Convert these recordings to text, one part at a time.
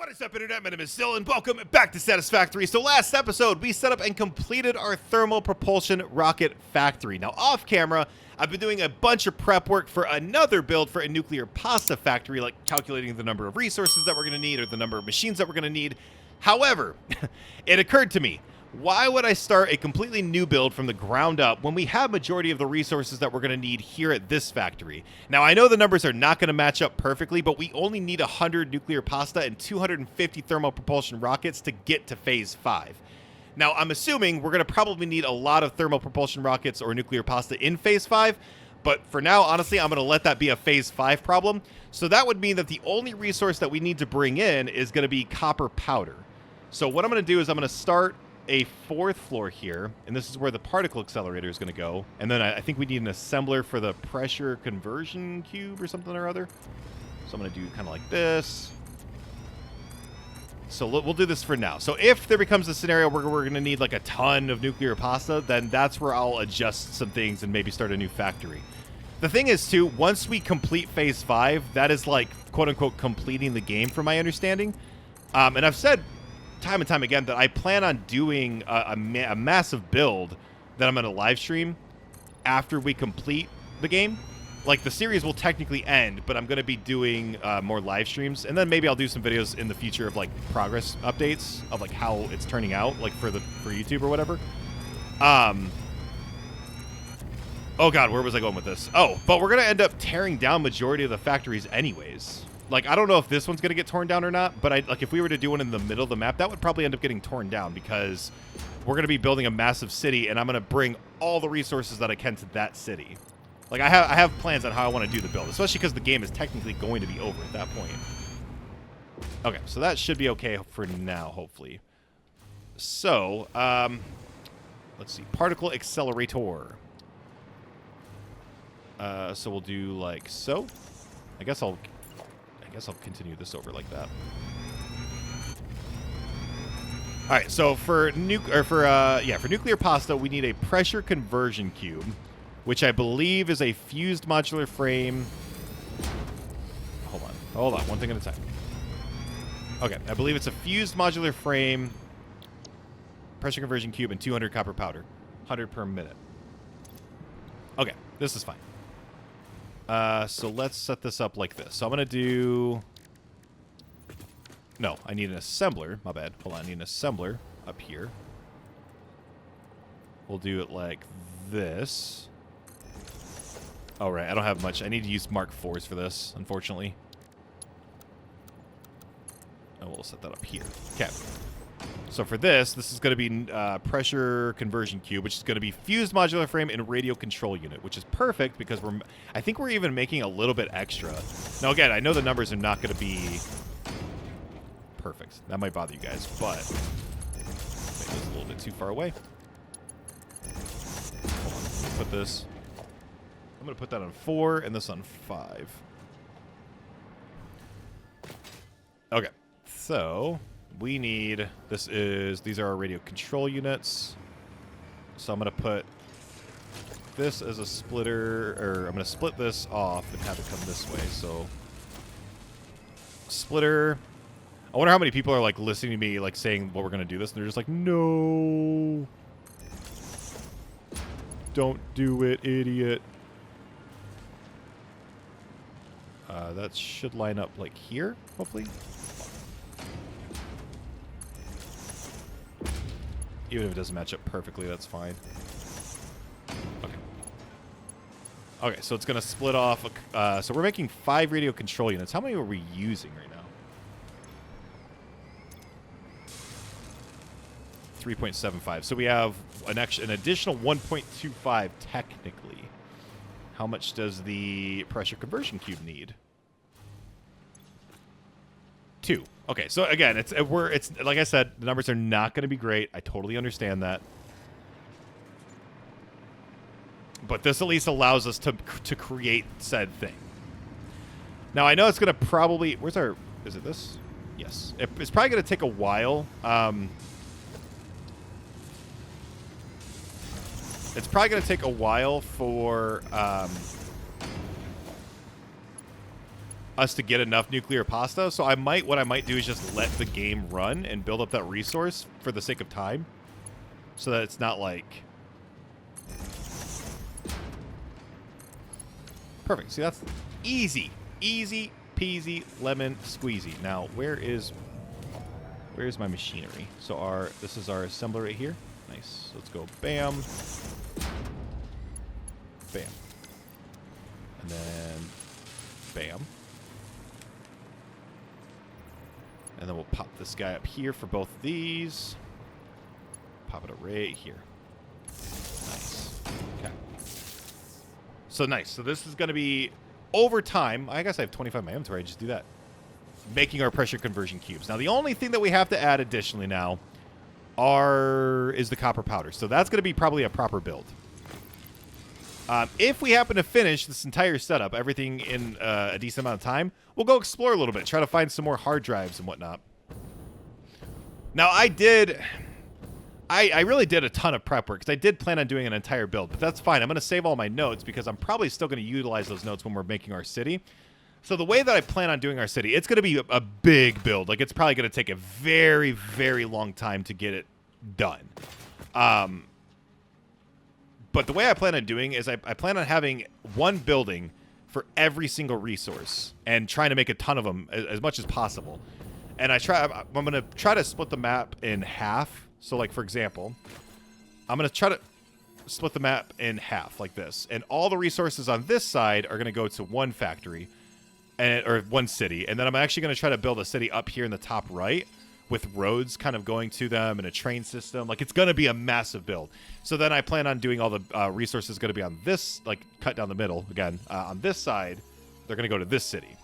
What is up, Internet? My name is Dylan. Welcome back to Satisfactory. So last episode, we set up and completed our thermal propulsion rocket factory. Now, off camera, I've been doing a bunch of prep work for another build for a nuclear pasta factory, like calculating the number of resources that we're going to need or the number of machines that we're going to need. However, it occurred to me, why would I start a completely new build from the ground up when we have majority of the resources that we're going to need here at this factory? Now, I know the numbers are not going to match up perfectly, but we only need 100 nuclear pasta and 250 thermal propulsion rockets to get to phase 5. Now, I'm assuming we're going to probably need a lot of thermal propulsion rockets or nuclear pasta in phase 5, but for now, honestly, I'm going to let that be a phase 5 problem. So that would mean that the only resource that we need to bring in is going to be copper powder. So what I'm going to do is I'm going to start a 4th floor here, and this is where the particle accelerator is going to go. And then I think we need an assembler for the pressure conversion cube or something or other. So I'm going to do kind of like this. So we'll do this for now. So if there becomes a scenario where we're going to need like a ton of nuclear pasta, then that's where I'll adjust some things and maybe start a new factory. The thing is, too, once we complete phase 5, that is like, quote-unquote, completing the game from my understanding. And I've said time and time again that I plan on doing a massive build that I'm going to live stream after we complete the game. Like, the series will technically end, but I'm going to be doing more live streams, and then maybe I'll do some videos in the future of like progress updates of like how it's turning out, like for YouTube or whatever. Oh god, where was I going with this? Oh, but we're going to end up tearing down majority of the factories anyways. Like, I don't know if this one's going to get torn down or not, but like if we were to do one in the middle of the map, that would probably end up getting torn down because we're going to be building a massive city, and I'm going to bring all the resources that I can to that city. Like, I have plans on how I want to do the build, especially because the game is technically going to be over at that point. Okay, so that should be okay for now, hopefully. So, let's see. Particle Accelerator. So we'll do like so. I guess I'll continue this over like that. All right, so for nuclear pasta, we need a pressure conversion cube, which I believe is a fused modular frame. Hold on, one thing at a time. Okay, I believe it's a fused modular frame, pressure conversion cube, and 200 copper powder, 100 per minute. Okay, this is fine. So let's set this up like this. So I'm going to do... No, I need an assembler. My bad. Hold on, I need an assembler up here. We'll do it like this. All right, I don't have much. I need to use Mark IVs for this, unfortunately. And we'll set that up here. Okay. So for this is going to be pressure conversion cube, which is going to be fused modular frame and radio control unit, which is perfect because I think we're even making a little bit extra. Now, again, I know the numbers are not going to be perfect. That might bother you guys, but maybe it's a little bit too far away. Hold on, let me put this. I'm going to put that on 4 and this on 5. Okay, so we need, these are our radio control units. So I'm going to put this as a splitter, or I'm going to split this off and have it come this way. So splitter. I wonder how many people are like listening to me like saying, well, we're going to do this, and they're just like, no, don't do it, idiot. That should line up like here, hopefully. Even if it doesn't match up perfectly, that's fine. Okay. Okay, so it's going to split off. So we're making 5 radio control units. How many are we using right now? 3.75. So we have an additional 1.25 technically. How much does the pressure conversion cube need? 2. Okay, so again, it's like I said, the numbers are not going to be great. I totally understand that, but this at least allows us to create said thing. Now I know it's going to probably is it this? Yes, it's probably going to take a while. It's probably going to take a while for us to get enough nuclear pasta. So what I might do is just let the game run and build up that resource for the sake of time, so that it's not like perfect. See, that's easy peasy lemon squeezy. Now, where's my machinery? So this is our assembler right here. Nice. Let's go bam, bam, and then bam. And then we'll pop this guy up here for both of these. Pop it right here. Nice. Okay. So nice. So this is going to be, over time, I guess I have 25 in my inventory. I just do that. Making our pressure conversion cubes. Now, the only thing that we have to add additionally now is the copper powder. So that's going to be probably a proper build. If we happen to finish this entire setup, everything in a decent amount of time, we'll go explore a little bit, try to find some more hard drives and whatnot. Now, I really did a ton of prep work, because I did plan on doing an entire build, but that's fine. I'm going to save all my notes, because I'm probably still going to utilize those notes when we're making our city. So the way that I plan on doing our city, it's going to be a big build. Like, it's probably going to take a very, very long time to get it done. But the way I plan on doing is I plan on having one building for every single resource and trying to make a ton of them as much as possible. And I'm going to try to split the map in half. So, like, for example, I'm going to try to split the map in half like this. And all the resources on this side are going to go to one factory, or one city. And then I'm actually going to try to build a city up here in the top right with roads kind of going to them and a train system. Like, it's going to be a massive build. So then I plan on doing all the resources going to be on this, like, cut down the middle. Again, on this side, they're going to go to this city.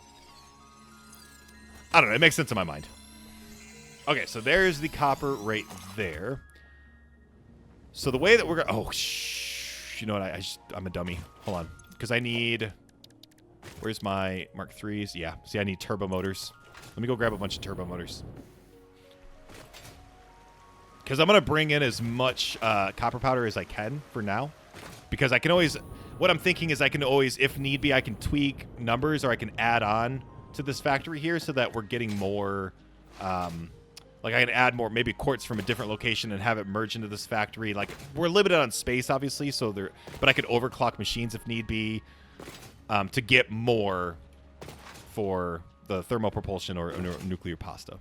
I don't know. It makes sense in my mind. Okay, so there's the copper right there. So the way that we're going to... Oh, you know what? I'm a dummy. Hold on. Because I need... Where's my Mark 3s? Yeah. See, I need turbo motors. Let me go grab a bunch of turbo motors. Because I'm going to bring in as much copper powder as I can for now. Because I can always... What I'm thinking is I can always, if need be, I can tweak numbers, or I can add on to this factory here so that we're getting more... like, I can add more, maybe quartz from a different location and have it merge into this factory. Like, we're limited on space, obviously, but I could overclock machines if need be, to get more for the thermal propulsion or nuclear pasta.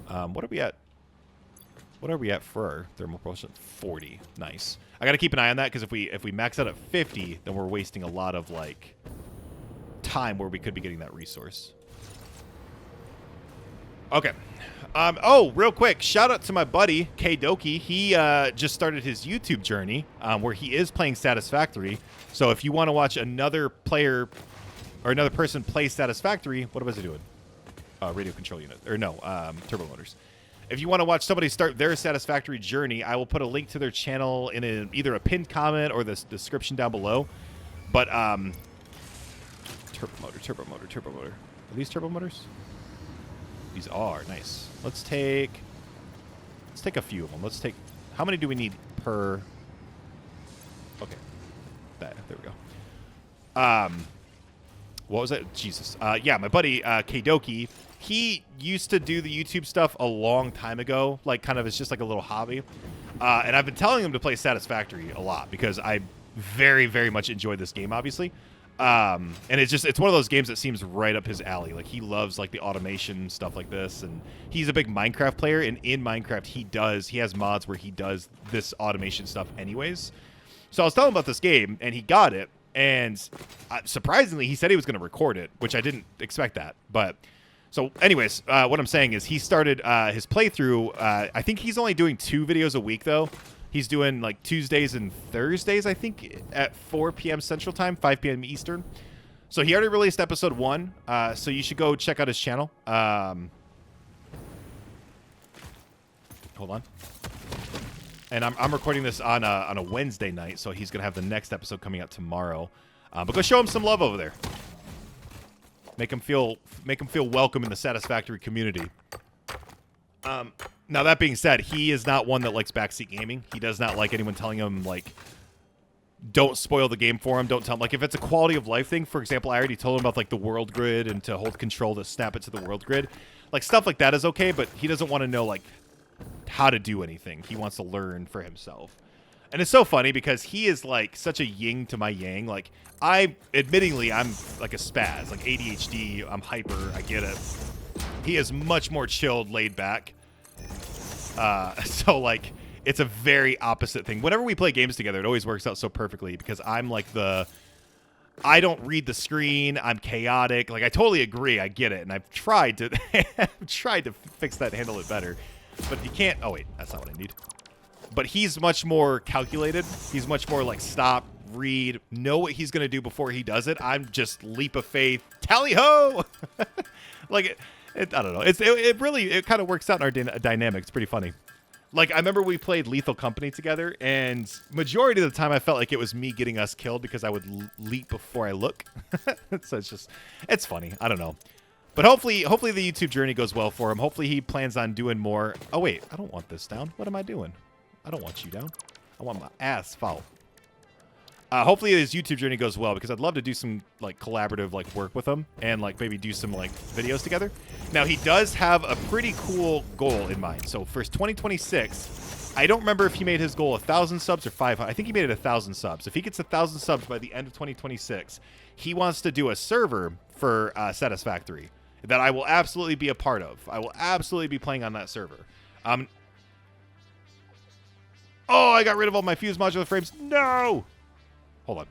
What are we at? What are we at for our thermal propulsion? 40. Nice. I got to keep an eye on that, because if we max out at 50, then we're wasting a lot of, like, time where we could be getting that resource. Okay. Oh, real quick, shout out to my buddy, Gato. He just started his YouTube journey where he is playing Satisfactory. So if you want to watch another player or another person play Satisfactory, what was he doing? Radio control unit. Or no, turbo motors. If you want to watch somebody start their Satisfactory journey, I will put a link to their channel in either a pinned comment or the description down below. But, turbo motor. Are these turbo motors? These are. Nice. Let's take a few of them. How many do we need per? Okay. There we go. What was that? Jesus. Yeah, my buddy, Gato, he used to do the YouTube stuff a long time ago, like, kind of, it's just like a little hobby. And I've been telling him to play Satisfactory a lot, because I very, very much enjoy this game, obviously. And it's one of those games that seems right up his alley. Like, he loves, like, the automation stuff like this, and he's a big Minecraft player, and in Minecraft he has mods where he does this automation stuff anyways. So I was telling him about this game, and he got it, and surprisingly he said he was going to record it, which I didn't expect that. But so anyways, what I'm saying is he started his playthrough. I think he's only doing 2 videos a week though. He's doing, like, Tuesdays and Thursdays, I think, at 4 p.m. Central Time, 5 p.m. Eastern. So he already released episode 1, so you should go check out his channel. Hold on. And I'm recording this on a Wednesday night, so he's going to have the next episode coming out tomorrow. But go show him some love over there. Make him feel welcome in the Satisfactory community. Now, that being said, he is not one that likes backseat gaming. He does not like anyone telling him, like, don't spoil the game for him. Don't tell him, like, if it's a quality of life thing, for example, I already told him about, like, the world grid and to hold control to snap it to the world grid. Like, stuff like that is okay, but he doesn't want to know, like, how to do anything. He wants to learn for himself. And it's so funny because he is, like, such a yin to my yang. Like, admittingly, I'm, like, a spaz. Like, ADHD, I'm hyper, I get it. He is much more chilled, laid back. So, like, it's a very opposite thing. Whenever we play games together, it always works out so perfectly because I'm, like, I don't read the screen. I'm chaotic. Like, I totally agree. I get it. And I've tried to, fix that, handle it better. But you can't. Oh, wait. That's not what I need. But he's much more calculated. He's much more like stop, read, know what he's going to do before he does it. I'm just leap of faith, tally-ho! Like, I don't know. It really kind of works out in our dynamic. It's pretty funny. Like, I remember we played Lethal Company together, and majority of the time I felt like it was me getting us killed because I would leap before I look. So it's funny. I don't know. But hopefully the YouTube journey goes well for him. Hopefully he plans on doing more. Oh, wait. I don't want this down. What am I doing? I don't want you down. I want my asphalt. Hopefully his YouTube journey goes well because I'd love to do some like collaborative like work with him and like maybe do some like videos together. Now he does have a pretty cool goal in mind. So for 2026, I don't remember if he made his goal 1,000 subs or 500. I think he made it 1,000 subs. If he gets 1,000 subs by the end of 2026, he wants to do a server for Satisfactory that I will absolutely be a part of. I will absolutely be playing on that server. Oh, I got rid of all my fuse modular frames. No! Hold on.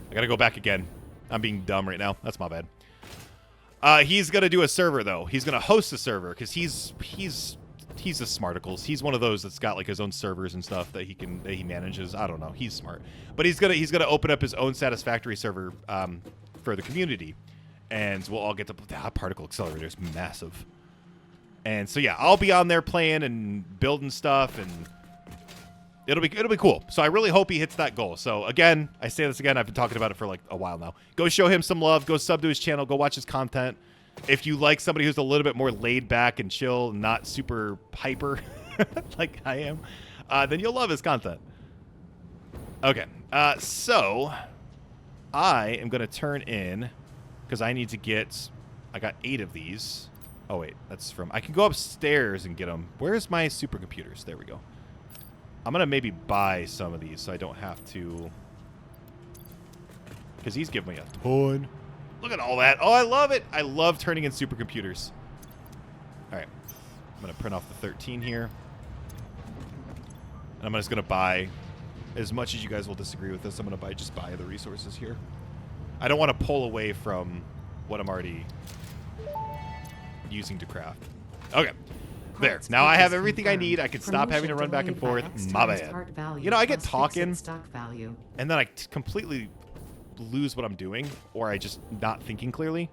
I gotta go back again. I'm being dumb right now. That's my bad. He's gonna do a server, though. He's gonna host a server, because he's the smarticles. He's one of those that's got, like, his own servers and stuff that he manages. I don't know. He's smart. But he's gonna open up his own Satisfactory server for the community. And we'll all get to... That particle accelerator is massive. And so, yeah, I'll be on there playing and building stuff, and it'll be cool. So I really hope he hits that goal. So, again, I say this again. I've been talking about it for, like, a while now. Go show him some love. Go sub to his channel. Go watch his content. If you like somebody who's a little bit more laid back and chill, not super hyper like I am, then you'll love his content. Okay. So I am going to turn in, because I need to get... I got 8 of these. Oh, wait. That's from... I can go upstairs and get them. Where's my supercomputers? There we go. I'm going to maybe buy some of these so I don't have to... Because he's giving me a ton. Look at all that. Oh, I love it. I love turning in supercomputers. All right. I'm going to print off the 13 here. And I'm just going to buy... As much as you guys will disagree with this, I'm going to just buy the resources here. I don't want to pull away from what I'm already... using to craft. Okay. There. Now I have everything I need. I can stop having to run back and forth. My bad. You know, I get talking, and then I completely lose what I'm doing, or I just not thinking clearly.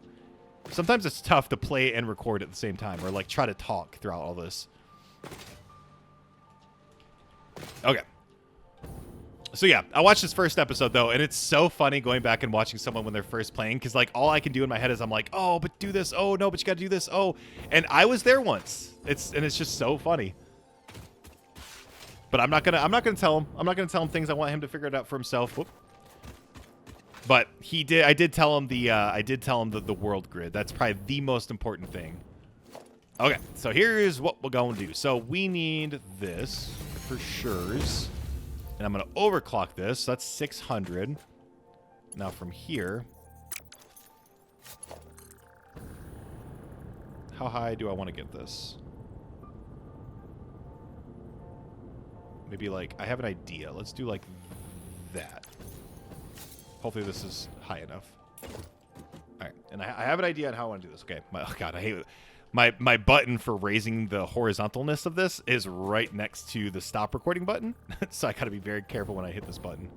Sometimes it's tough to play and record at the same time, or like try to talk throughout all this. Okay. So yeah, I watched this first episode though, and it's so funny going back and watching someone when they're first playing, because like all I can do in my head is I'm like, oh, but do this, oh no, but you gotta do this, oh, and I was there once. It's just so funny. But I'm not gonna tell him. I'm not gonna tell him things. I want him to figure it out for himself. Whoop. But he did. I did tell him the world grid. That's probably the most important thing. Okay, so here's what we're going to do. So we need this for sures. And I'm going to overclock this. So that's 600. Now from here, how high do I want to get this? Maybe like, I have an idea. Let's do like that. Hopefully this is high enough. All right. And I have an idea on how I want to do this. Okay. Oh God, I hate it. My button for raising the horizontalness of this is right next to the stop recording button. So I got to be very careful when I hit this button.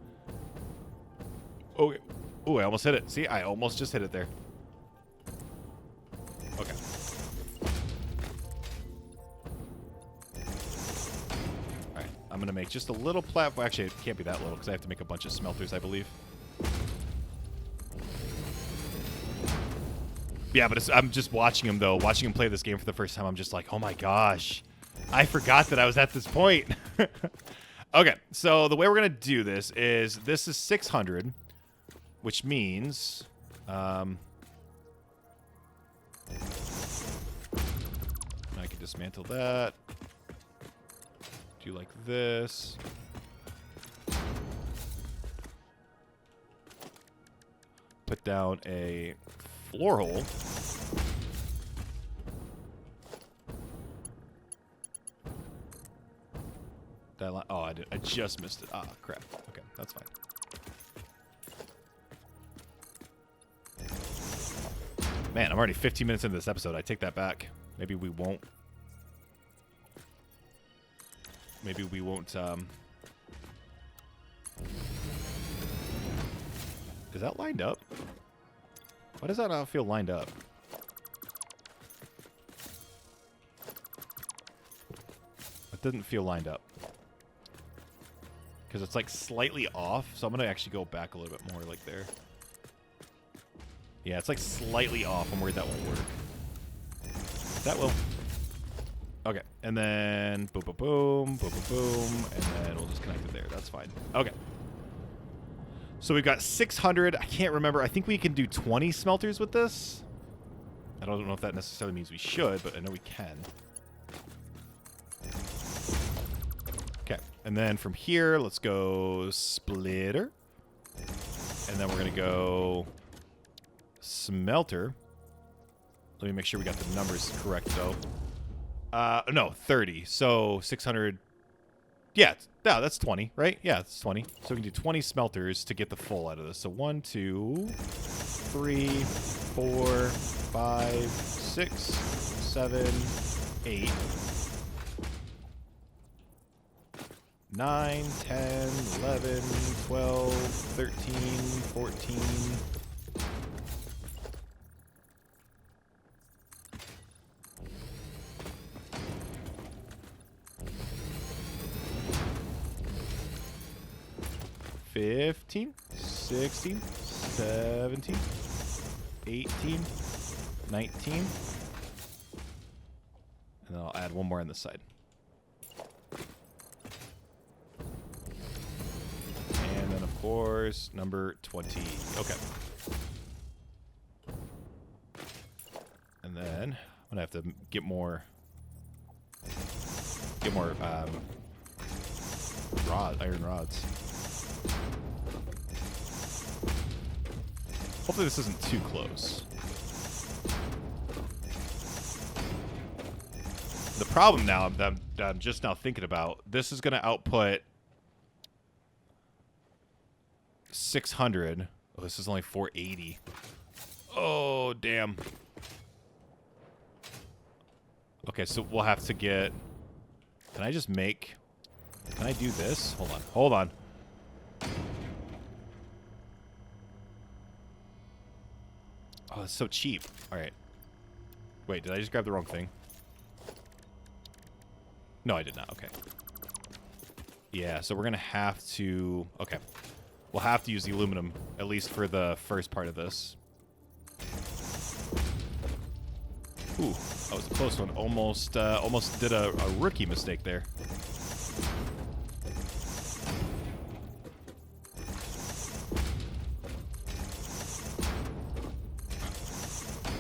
Okay. Oh, I almost hit it. See, I almost just hit it there. Okay. All right. I'm going to make just a little platform. Actually, it can't be that little because I have to make a bunch of smelters, I believe. Yeah, but I'm just watching him, though. Watching him play this game for the first time, I'm just like, oh my gosh. I forgot that I was at this point. Okay, so the way we're going to do this is 600, which means... I can dismantle that. Do like this. Put down a floor hole. That oh, I just missed it. Ah, crap. Okay, that's fine. Man, I'm already 15 minutes into this episode. I take that back. Maybe we won't. Maybe we won't. Is that lined up? Why does that not feel lined up? It doesn't feel lined up. Because it's like slightly off, so I'm going to actually go back a little bit more like there. Yeah, it's like slightly off. I'm worried that won't work. That will. Okay, and then boom, boom, boom, boom, boom, boom, and then we'll just connect it there. That's fine. Okay. So we've got 600. I can't remember. I think we can do 20 smelters with this. I don't know if that necessarily means we should, but I know we can. Okay, and then from here, let's go splitter. And then we're going to go smelter. Let me make sure we got the numbers correct, though. No, 30. So 600. Yeah, that's 20, right? Yeah, it's 20. So we can do 20 smelters to get the full out of this. So 1, 2, 3, 4, 5, 6, 7, 8, 9, 10, 11, 12, 13, 14. $15, $16, $17, $18, $19, and then I'll add one more on this side. And then, of course, number 20. Okay. And then I'm gonna have to get more iron rods. Hopefully this isn't too close. The problem now that I'm just now thinking about, this is going to output 600. Oh, this is only 480. Oh, damn. Okay, so we'll have to get... Can I just make... Can I do this? Hold on. Hold on. Oh, it's so cheap. All right. Wait, did I just grab the wrong thing? No, I did not. Okay. Yeah, so we're going to have to... Okay. We'll have to use the aluminum, at least for the first part of this. Ooh, that was a close one. Almost did a rookie mistake there.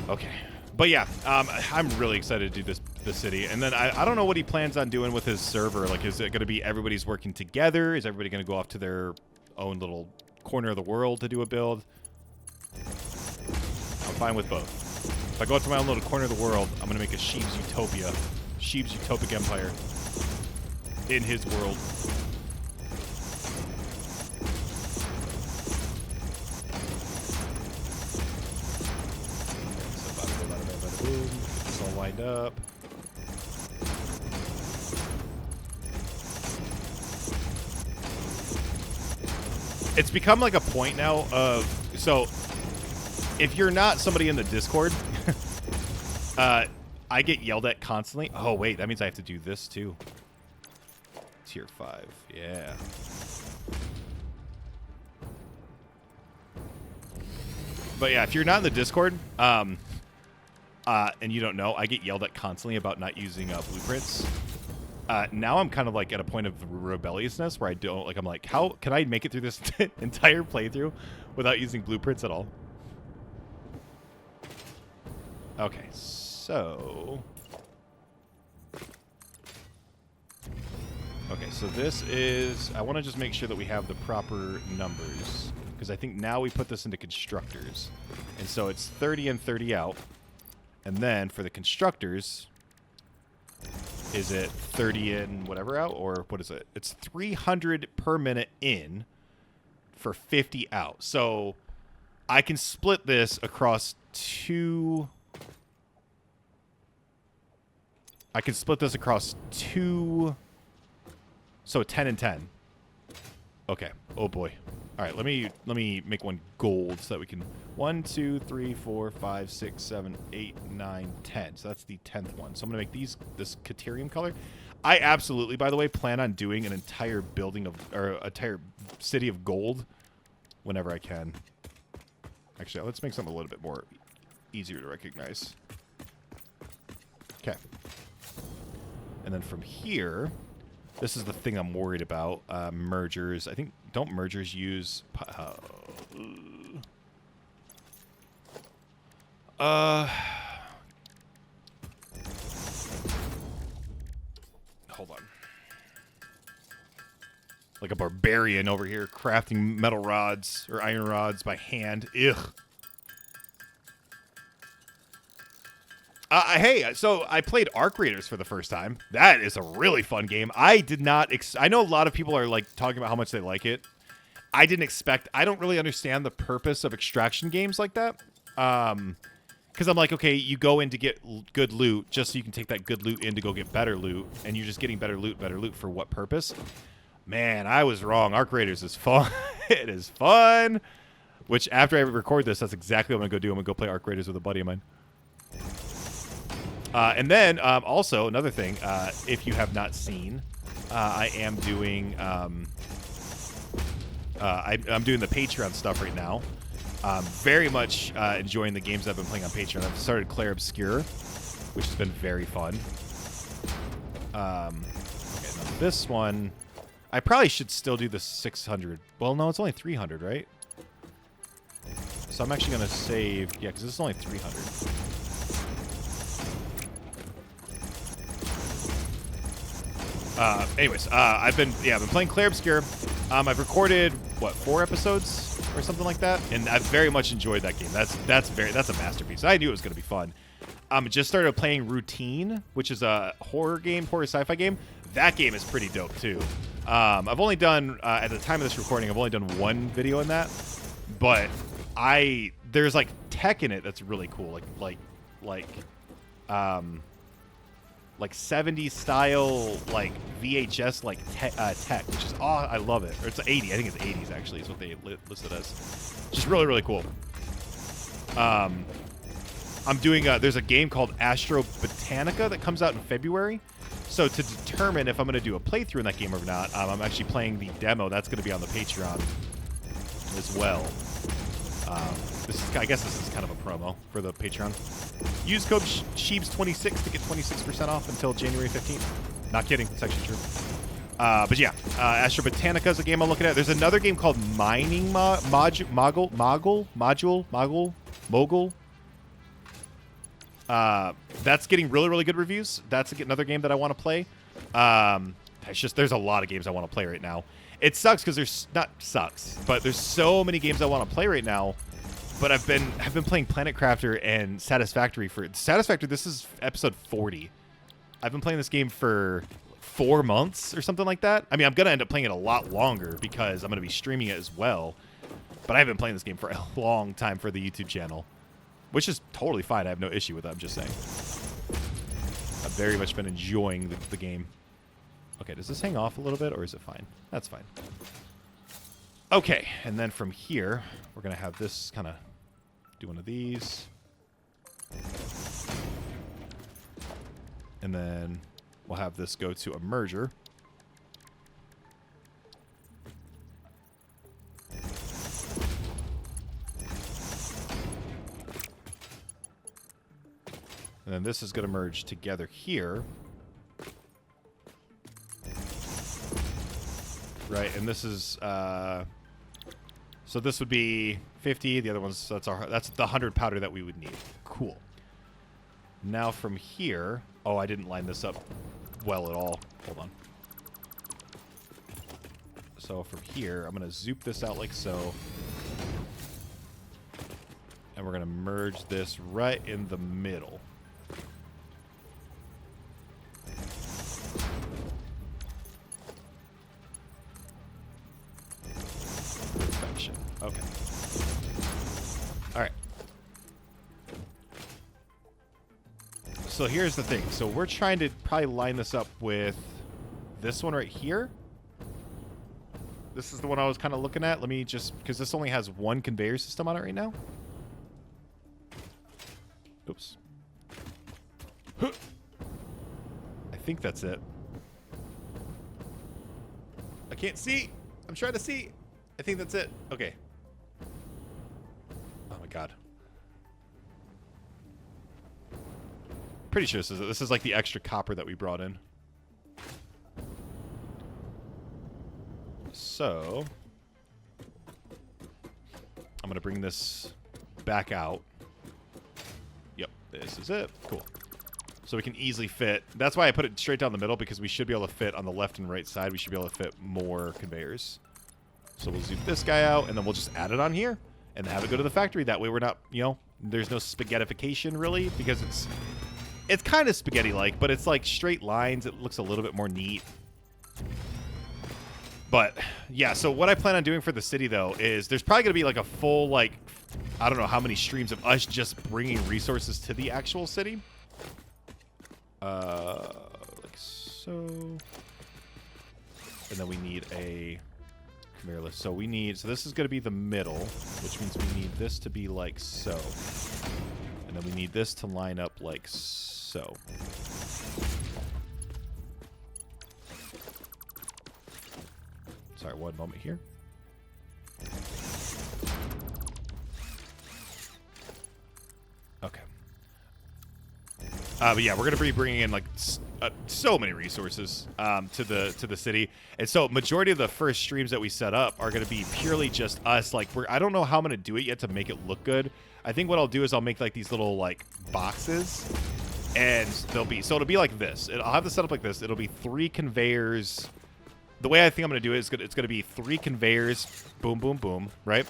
Okay. But yeah, I'm really excited to do this city. And then I don't know what he plans on doing with his server. Like, is it going to be everybody's working together? Is everybody going to go off to their own little corner of the world to do a build? I'm fine with both. If I go out to my own little corner of the world, I'm going to make a Scheebs Utopia. Scheebs Utopic Empire. In his world. Boom. Get this all lined up. It's become like a point now of... So, if you're not somebody in the Discord, I get yelled at constantly. Oh, wait. That means I have to do this, too. Tier 5. Yeah. But yeah, if you're not in the Discord... and you don't know, I get yelled at constantly about not using blueprints. Now I'm kind of like at a point of rebelliousness where I don't like. I'm like, how can I make it through this entire playthrough without using blueprints at all? Okay, so this is. I want to just make sure that we have the proper numbers because I think now we put this into constructors, and so it's 30 and 30 out, and then for the constructors. Is it 30 in whatever out, or what is it? It's 300 per minute in for 50 out. So I can split this across two. I can split this across two. So 10 and 10. Okay. Oh boy. All right. Let me make one gold so that we can 1, 2, 3, 4, 5, 6, 7, 8, 9, 10. So that's the 10th one. So I'm gonna make this Caterium color. I absolutely, by the way, plan on doing an entire building of or entire city of gold whenever I can. Actually, let's make something a little bit more easier to recognize. Okay. And then from here, this is the thing I'm worried about. Mergers. I think don't mergers use? Hold on. Like a barbarian over here crafting metal rods or iron rods by hand. Ugh. Hey, so I played Arc Raiders for the first time. That is a really fun game. I did not... I know a lot of people are like talking about how much they like it. I didn't expect... I don't really understand the purpose of extraction games like that. Because I'm like, okay, you go in to get good loot just so you can take that good loot in to go get better loot. And you're just getting better loot for what purpose? Man, I was wrong. Arc Raiders is fun. It is fun. Which, after I record this, that's exactly what I'm going to go do. I'm going to go play Arc Raiders with a buddy of mine. And then, also, another thing, if you have not seen, I am doing, I'm doing the Patreon stuff right now. Very much enjoying the games I've been playing on Patreon. I've started Claire Obscure, which has been very fun. Okay, now this one, I probably should still do the 600. Well, no, it's only 300, right? So I'm actually going to save, yeah, because this is only 300. Anyways, I've been playing Claire Obscure. I've recorded, what, 4 episodes or something like that, and I've very much enjoyed that game. That's a masterpiece. I knew it was going to be fun. Just started playing Routine, which is a horror sci-fi game. That game is pretty dope too. I've only done at the time of this recording, I've only done 1 video in that, but there's like tech in it that's really cool, like 70s style, like VHS, like tech, which is I love it. Or it's 80. I think it's 80s actually is what they listed as. Just really, really cool. I'm doing there's a game called Astro Botanica that comes out in February. So to determine if I'm going to do a playthrough in that game or not, I'm actually playing the demo. That's going to be on the Patreon as well. I guess this is kind of a promo for the Patreon. Use code Scheebs26 to get 26% off until January 15th. Not kidding. It's actually true. But yeah, Astro Botanica is a game I'm looking at. There's another game called Mining Mogul. That's getting really, really good reviews. That's another game that I want to play. There's a lot of games I want to play right now. It sucks because there's so many games I want to play right now. But I've been playing Planet Crafter and Satisfactory This is episode 40. I've been playing this game for 4 months or something like that. I mean, I'm gonna end up playing it a lot longer because I'm gonna be streaming it as well. But I've been playing this game for a long time for the YouTube channel, which is totally fine. I have no issue with that. I'm just saying. I've very much been enjoying the game. Okay, does this hang off a little bit or is it fine? That's fine. Okay, and then from here, we're going to have this kind of do one of these. And then we'll have this go to a merger. And then this is going to merge together here. right? And this is so this would be 50. The other one's that's the 100 powder that we would need. Cool. Now from here, oh, I didn't line this up well at all. Hold on. So from here, I'm gonna zoop this out like so, and we're gonna merge this right in the middle. Perfection. Okay. All right. So here's the thing. So we're trying to probably line this up with this one right here. This is the one I was kind of looking at. Let me just, because this only has one conveyor system on it right now. Oops. I think that's it. I can't see. I'm trying to see. I think that's it. Okay. Oh my god. Pretty sure this is it. This is like the extra copper that we brought in. So I'm gonna bring this back out. Yep, this is it. Cool. So we can easily fit. That's why I put it straight down the middle, because we should be able to fit on the left and right side. We should be able to fit more conveyors. So we'll zoom this guy out, and then we'll just add it on here and have it go to the factory. That way we're not, you know, there's no spaghettification really, because it's kind of spaghetti-like, but it's like straight lines. It looks a little bit more neat. But yeah, so what I plan on doing for the city though is there's probably gonna be like a full, like, I don't know how many streams of us just bringing resources to the actual city. Like so. And then we need a conveyor list. So we need, so this is gonna be the middle, which means we need this to be like so. And then we need this to line up like so. Sorry, one moment here. Okay. But yeah, we're gonna be bringing in like so many resources to the city, and so majority of the first streams that we set up are gonna be purely just us. Like I don't know how I'm gonna do it yet to make it look good. I think what I'll do is I'll make like these little like boxes, and they'll be, so it'll be like this. I'll have this set up like this. It'll be 3 conveyors. The way I think I'm going to do it is it's going to be 3 conveyors, boom, boom, boom, right?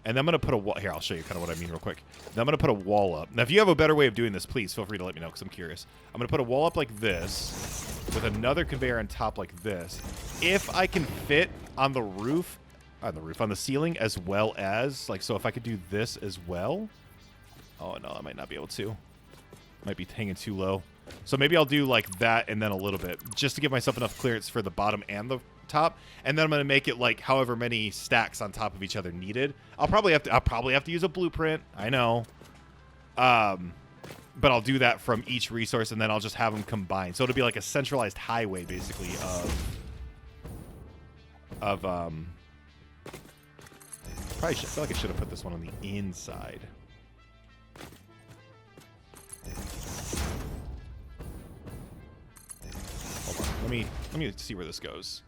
And then I'm going to put a wall. Here, I'll show you kind of what I mean real quick. Then I'm going to put a wall up. Now, if you have a better way of doing this, please feel free to let me know, because I'm curious. I'm going to put a wall up like this with another conveyor on top like this. If I can fit on the roof, on the ceiling, as well as, like, so if I could do this as well. Oh, no, I might not be able to. Might be hanging too low. So maybe I'll do like that and then a little bit, just to give myself enough clearance for the bottom and the top, and then I'm going to make it like however many stacks on top of each other needed. I'll probably have to use a blueprint, I know, but I'll do that from each resource, and then I'll just have them combined, so it'll be like a centralized highway basically of I feel like I should have put this one on the inside. Hold on, let me see where this goes.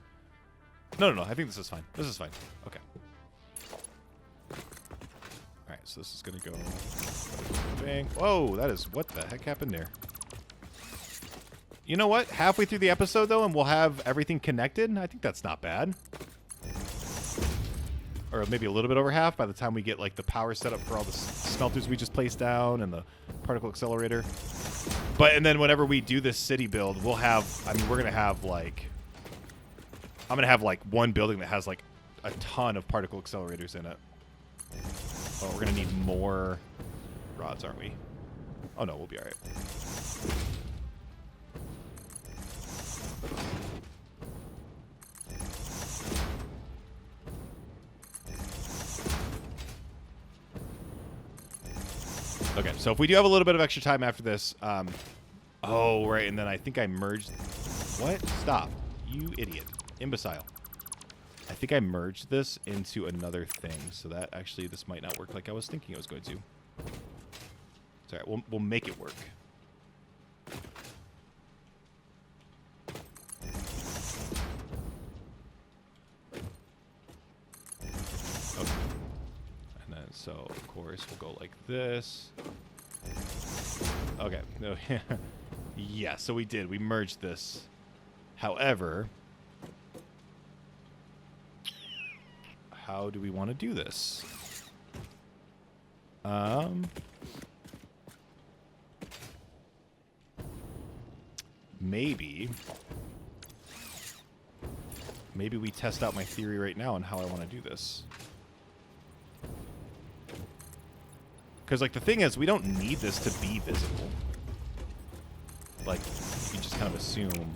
No, I think this is fine. This is fine. Okay. Alright, so this is going to go... Bang. Whoa, that is... What the heck happened there? You know what? Halfway through the episode, though, and we'll have everything connected. I think that's not bad. Or maybe a little bit over half by the time we get, like, the power set up for all the smelters we just placed down and the particle accelerator. But, and then whenever we do this city build, we'll have... I mean, we're going to have, like... I'm going to have, like, one building that has, like, a ton of particle accelerators in it. Oh, we're going to need more rods, aren't we? Oh, no, we'll be all right. Okay, so if we do have a little bit of extra time after this, oh, right, and then I think I merged... What? Stop. You idiot. Imbecile. I think I merged this into another thing, so that actually this might not work like I was thinking it was going to. It's all right, we'll make it work. So, of course, we'll go like this. Okay. No, yeah, so we did. We merged this. However, how do we want to do this? Maybe we test out my theory right now on how I want to do this. Because, like, the thing is, we don't need this to be visible. Like, you can just kind of assume.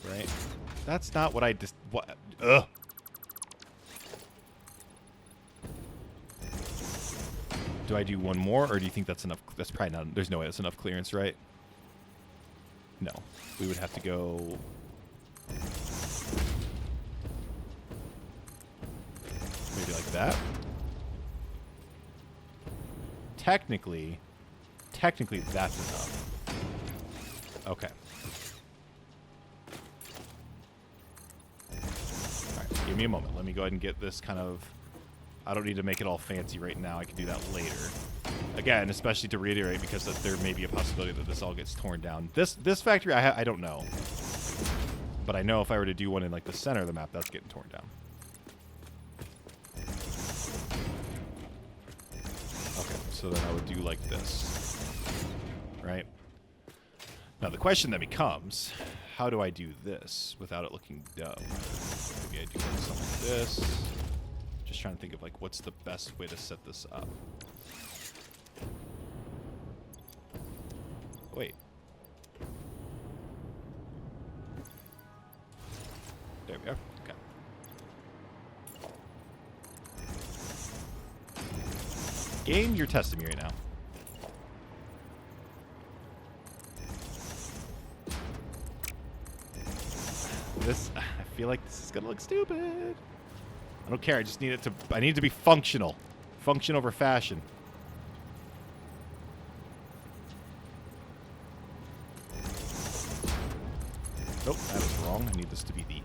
Right? That's not what I just... What? Ugh! Do I do one more, or do you think that's enough? That's probably not... There's no way that's enough clearance, right? No. We would have to go... Maybe like that. Technically that's enough. Okay. Alright, give me a moment. Let me go ahead and get this kind of... I don't need to make it all fancy right now. I can do that later. Again, especially to reiterate, because there may be a possibility that this all gets torn down. This factory, I don't know. But I know if I were to do one in like the center of the map, that's getting torn down. Okay, so then I would do like this. Right? Now the question then becomes, how do I do this without it looking dumb? Maybe I do like something like this. Just trying to think of like what's the best way to set this up. Wait. There we go. Okay. Game, you're testing me right now. I feel like this is gonna look stupid. I don't care. I just need it to. I need it to be functional. Function over fashion. Nope, that is wrong. I need this to be the...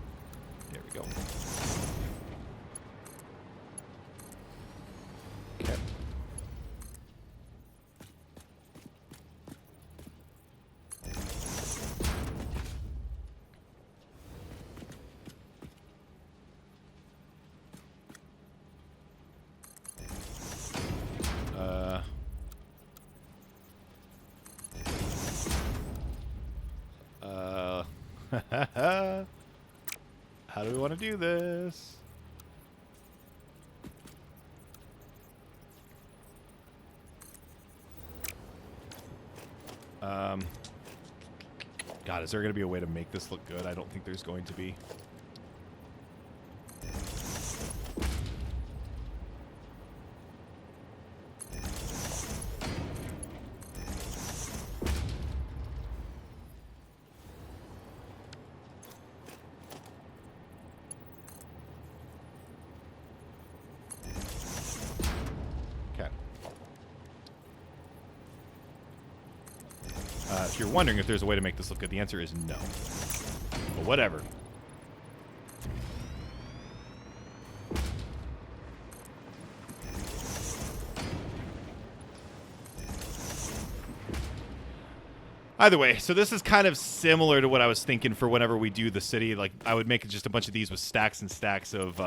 There we go. Okay. How do we want to do this? God, is there going to be a way to make this look good? I don't think there's going to be. If you're wondering if there's a way to make this look good, the answer is no. But whatever. Either way, so this is kind of similar to what I was thinking for whenever we do the city. Like, I would make just a bunch of these with stacks and stacks of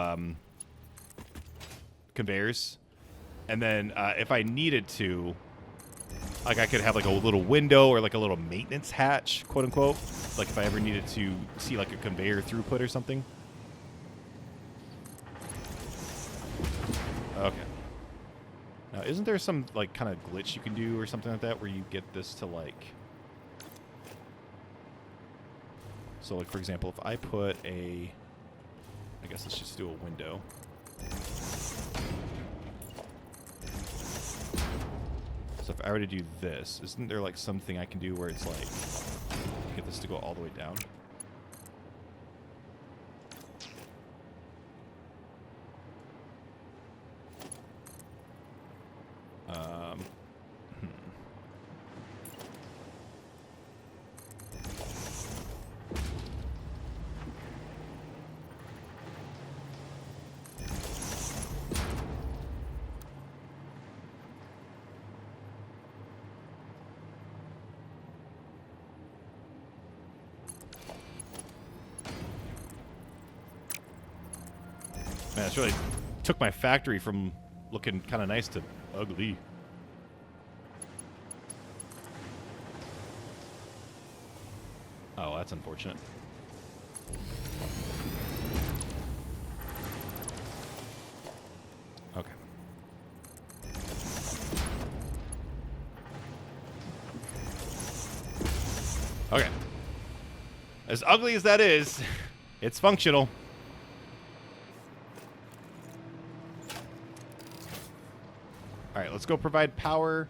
conveyors. And then if I needed to... Like, I could have, like, a little window or, like, a little maintenance hatch, quote-unquote. Like, if I ever needed to see, like, a conveyor throughput or something. Okay. Now, isn't there some, like, kind of glitch you can do or something like that where you get this to, like... So, like, for example, if I put a... I guess let's just do a window. So if I were to do this, isn't there like something I can do where it's like get this to go all the way down? That's really took my factory from looking kind of nice to ugly. Oh, that's unfortunate. Okay. Okay. As ugly as that is, it's functional. All right, let's go provide power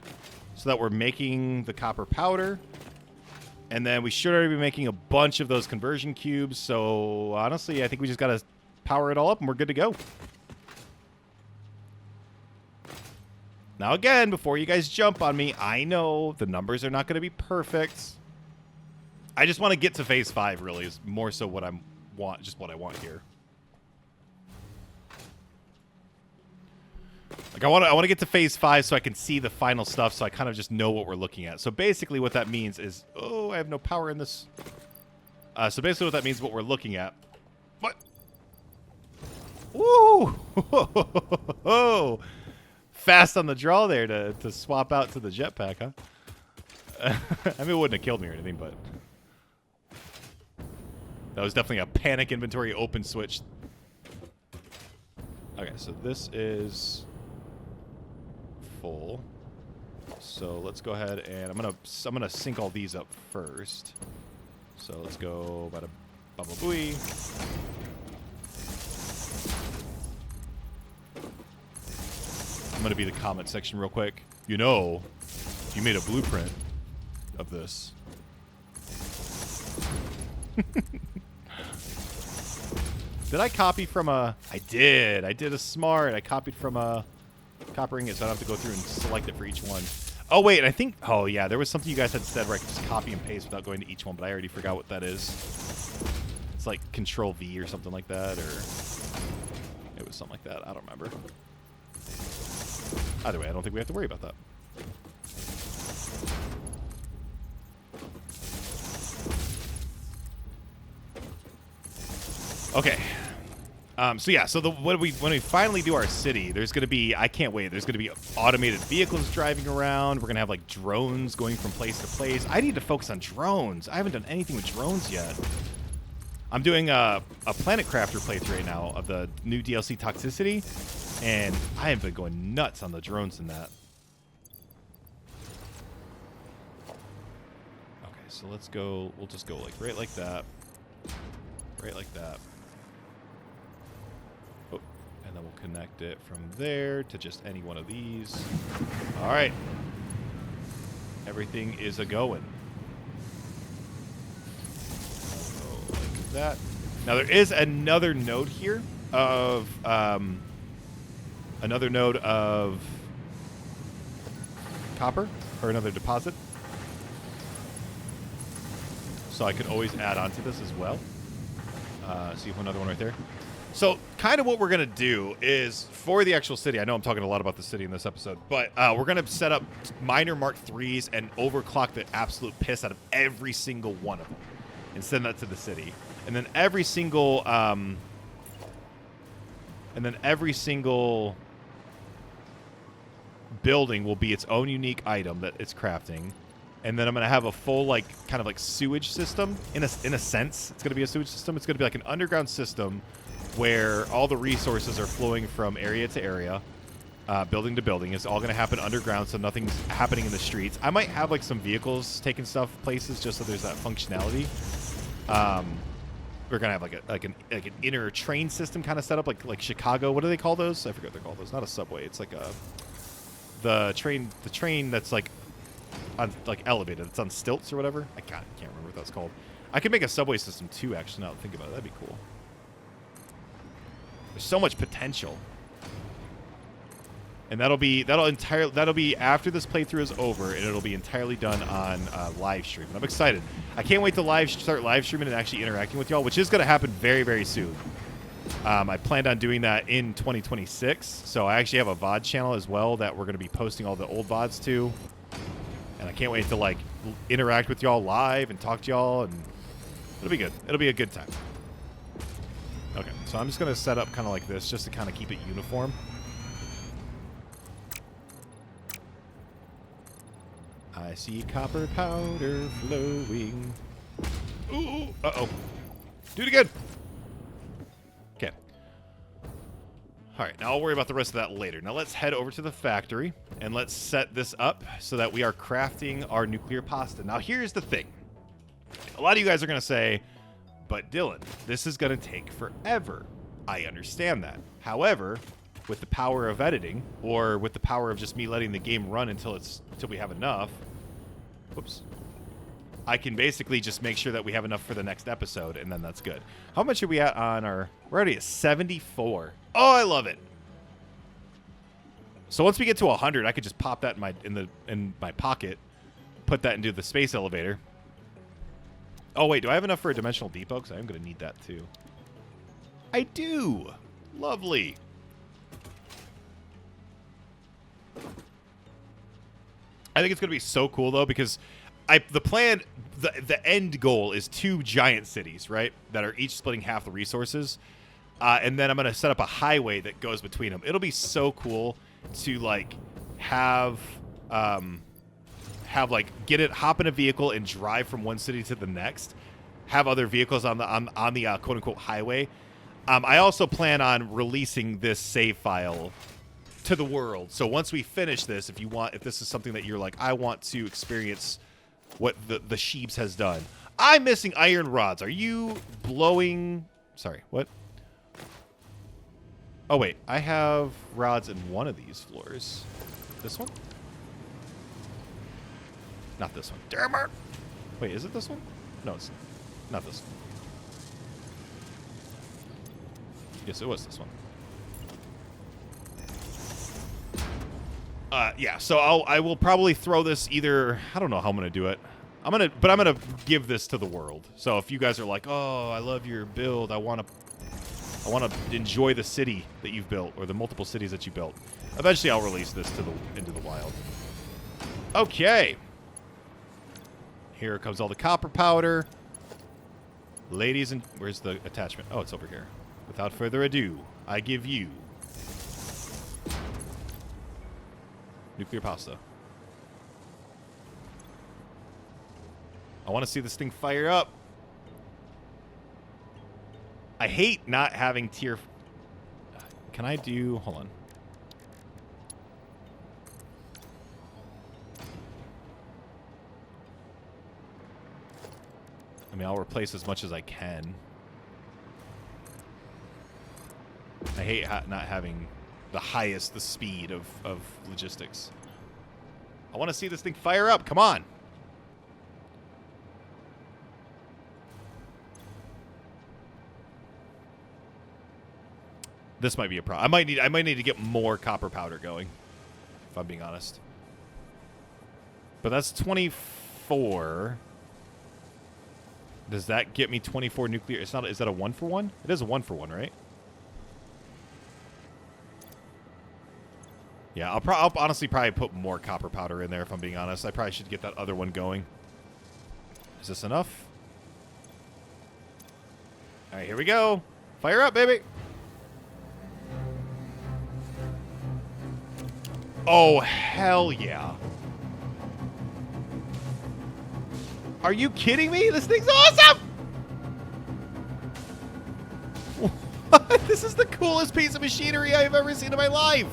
so that we're making the copper powder. And then we should already be making a bunch of those conversion cubes. So honestly, I think we just got to power it all up and we're good to go. Now again, before you guys jump on me, I know the numbers are not going to be perfect. I just want to get to phase 5 really is more so what I want, just what I want here. Like I want to get to phase 5 so I can see the final stuff, so I kind of just know what we're looking at. So basically what that means is, oh, I have no power in this. So basically what that means, what we're looking at. What? Woo! Fast on the draw there to swap out to the jetpack, huh? I mean, it wouldn't have killed me or anything, but that was definitely a panic inventory open switch. Okay, so this is full. So let's go ahead and I'm gonna sync all these up first. So let's go bada baba booey. I'm gonna be the comment section real quick. You know, you made a blueprint of this. Did I copy from a... I did a smart. I copied from a copper ingot, so I don't have to go through and select it for each one. Oh, wait, I think... Oh, yeah, there was something you guys had said where I could just copy and paste without going to each one, but I already forgot what that is. It's like Control-V or something like that, or... It was something like that. I don't remember. Either way, I don't think we have to worry about that. Okay. So yeah, so when we finally do our city, there's going to be, I can't wait, there's going to be automated vehicles driving around. We're going to have like drones going from place to place. I need to focus on drones. I haven't done anything with drones yet. I'm doing a Planet Crafter playthrough right now of the new DLC Toxicity, and I have been going nuts on the drones in that. Okay, so let's go, we'll just go like right like that. Right like that. Oh, and then we'll connect it from there to just any one of these. All right. Everything is a-going. Like that. Now there is another node here of copper, or another deposit. So I could always add on to this as well. See another one right there. So kind of what we're going to do is for the actual city, I know I'm talking a lot about the city in this episode, but we're going to set up minor Mark IIIs and overclock the absolute piss out of every single one of them and send that to the city. And then every single building will be its own unique item that it's crafting. And then I'm going to have a full, like, kind of like sewage system. In a sense, it's going to be a sewage system. It's going to be like an underground system where all the resources are flowing from area to area, building to building. It's all going to happen underground, so nothing's happening in the streets. I might have, like, some vehicles taking stuff places just so there's that functionality. We're going to have, like an inner train system kind of set up, like Chicago. What do they call those? I forget what they're called. Those. Not a subway. It's like the train that's, like, on, like, elevated. It's on stilts or whatever. I can't remember what that's called. I could make a subway system too, actually, now that I think about it. That'd be cool. There's so much potential. And that'll be after this playthrough is over, and it'll be entirely done on live stream. And I'm excited. I can't wait to start live streaming and actually interacting with y'all, which is going to happen very, very soon. I planned on doing that in 2026, so I actually have a VOD channel as well that we're going to be posting all the old VODs to. And I can't wait to, like, interact with y'all live and talk to y'all, and it'll be good. It'll be a good time. Okay, so I'm just going to set up kind of like this just to kind of keep it uniform. I see copper powder flowing. Ooh, uh-oh. Do it again. Okay. All right, now I'll worry about the rest of that later. Now let's head over to the factory, and let's set this up so that we are crafting our nuclear pasta. Now, here's the thing. A lot of you guys are going to say, but Dylan, this is going to take forever. I understand that. However, with the power of editing, or with the power of just me letting the game run until we have enough, whoops, I can basically just make sure that we have enough for the next episode, and then that's good. How much are we at on our... We're already at 74. Oh, I love it. So once we get to 100, I could just pop that in my pocket, put that into the space elevator. Oh, wait, do I have enough for a dimensional depot? Because I am going to need that, too. I do. Lovely. I think it's going to be so cool, though, because the end goal is 2 giant cities, right, that are each splitting half the resources. And then I'm going to set up a highway that goes between them. It'll be so cool to, like, hop in a vehicle and drive from one city to the next, have other vehicles on the quote-unquote highway. I also plan on releasing this save file to the world. So once we finish this, if this is something that you're like, I want to experience what the Scheebs has done. I'm missing iron rods. Are you blowing... Sorry, what? Oh, wait. I have rods in one of these floors. This one? Not this one. Damn it! Wait, is it this one? No, it's not this one. Yes, it was this one. Yeah, so I will probably throw this either... I don't know how I'm going to do it. But I'm going to give this to the world. So if you guys are like, oh, I love your build. I want to enjoy the city that you've built, or the multiple cities that you built. Eventually, I'll release this into the wild. Okay. Here comes all the copper powder. Ladies and... Where's the attachment? Oh, it's over here. Without further ado, I give you... nuclear pasta. I want to see this thing fire up. I hate not having tier... Can I do... Hold on. I mean, I'll replace as much as I can. I hate not having the speed of logistics. I want to see this thing fire up. Come on. This might be a problem. I might need to get more copper powder going, if I'm being honest. But that's 24. Does that get me 24 nuclear? It's not. Is that a 1-for-1? It is a 1-for-1, right? Yeah, I'll honestly probably put more copper powder in there, if I'm being honest. I probably should get that other one going. Is this enough? All right, here we go. Fire up, baby. Oh, hell yeah. Are you kidding me? This thing's awesome! What? This is the coolest piece of machinery I've ever seen in my life.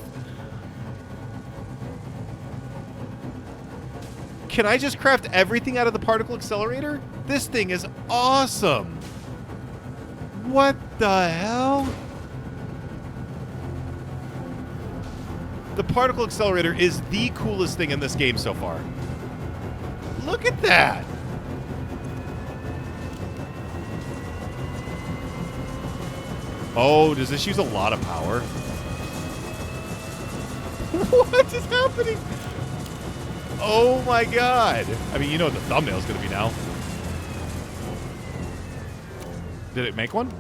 Can I just craft everything out of the particle accelerator? This thing is awesome. What the hell? The particle accelerator is the coolest thing in this game so far. Look at that. Oh, does this use a lot of power? What is happening? Oh my god. I mean, you know what the thumbnail's gonna be now. Did it make one?